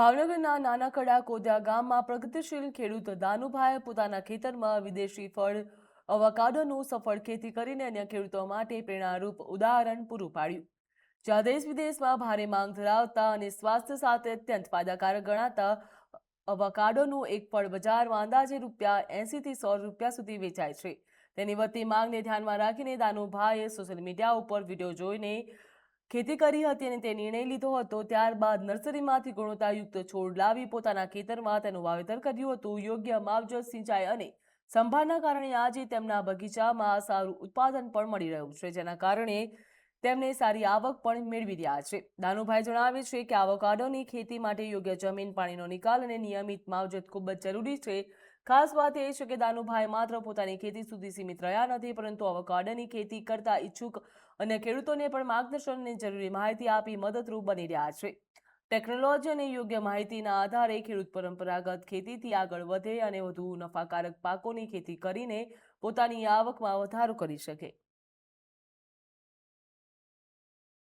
ભાવનગરના નાનાકડા કોદિયા ગામમાં પ્રગતિશીલ ખેડૂત દાનુભાઈએ પોતાના ખેતરમાં વિદેશી ફળ અવોકાડોનું સફળ ખેતી કરીને અન્ય ખેડૂતો માટે પ્રેરણારૂપ ઉદાહરણ પૂરું પાડ્યું. જ્યાં દેશ વિદેશમાં ભારે માંગ ધરાવતા અને સ્વાસ્થ્ય સાથે અત્યંત ફાયદાકારક ગણાતા અવોકાડોનું એક ફળ બજારમાં અંદાજે ₹80 થી ₹100 સુધી વેચાય છે. તેની વધતી માંગને ધ્યાનમાં રાખીને દાનુભાઈએ સોશિયલ મીડિયા ઉપર વિડીયો જોઈને ખેતી કરી હતી અને તે નિર્ણય લીધો હતો. ત્યારબાદ નર્સરીમાંથી ગુણવત્તાયુક્ત છોડ લાવી પોતાના ખેતરમાં તેનું વાવેતર કર્યું હતું. યોગ્ય માવજત, સિંચાઈ અને સંભાળના કારણે આજે તેમના બગીચામાં સારું ઉત્પાદન પણ મળી રહ્યું છે, જેના કારણે તેમને સારી આવક પણ મેળવી રહ્યા છે. દાનુભાઈ જણાવે છે કે એવોકાડોની ખેતી માટે યોગ્ય જમીન, પાણીનો નિકાલ અને નિયમિત માવજત ખૂબ જ જરૂરી છે. ખાસ વાત એ છે કે દાનુભાઈ માત્ર પોતાની ખેતી સુધી સીમિત રહ્યા નથી, પરંતુ એવોકાડોની ખેતી કરતા ઈચ્છુક અને ખેડૂતોને પણ માર્ગદર્શન અને જરૂરી માહિતી આપી મદદરૂપ બની રહ્યા છે. ટેકનોલોજી અને યોગ્ય માહિતીના આધારે ખેડૂત પરંપરાગત ખેતીથી આગળ વધે અને વધુ નફાકારક પાકોની ખેતી કરીને પોતાની આવકમાં વધારો કરી શકે.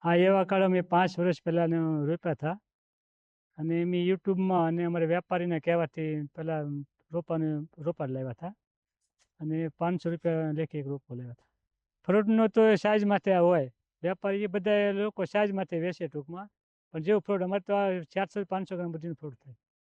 આ એવા કાળ અમે 5 વર્ષ પહેલાં રોપ્યા હતા અને અમે યુટ્યુબમાં અને અમારે વેપારીને કહેવાથી પહેલાં રોપા લાવ્યા હતા અને ₹500 લેખે એક રોપો લાવ્યા હતા. ફ્રૂટનો તો સાઈઝ માથે હોય, વેપારી એ બધા લોકો સાઈઝ માથે વેચે ટૂંકમાં, પણ જેવું ફ્રૂટ અમારે તો 400-500 ગ્રામ બધીનું ફ્રૂટ થાય.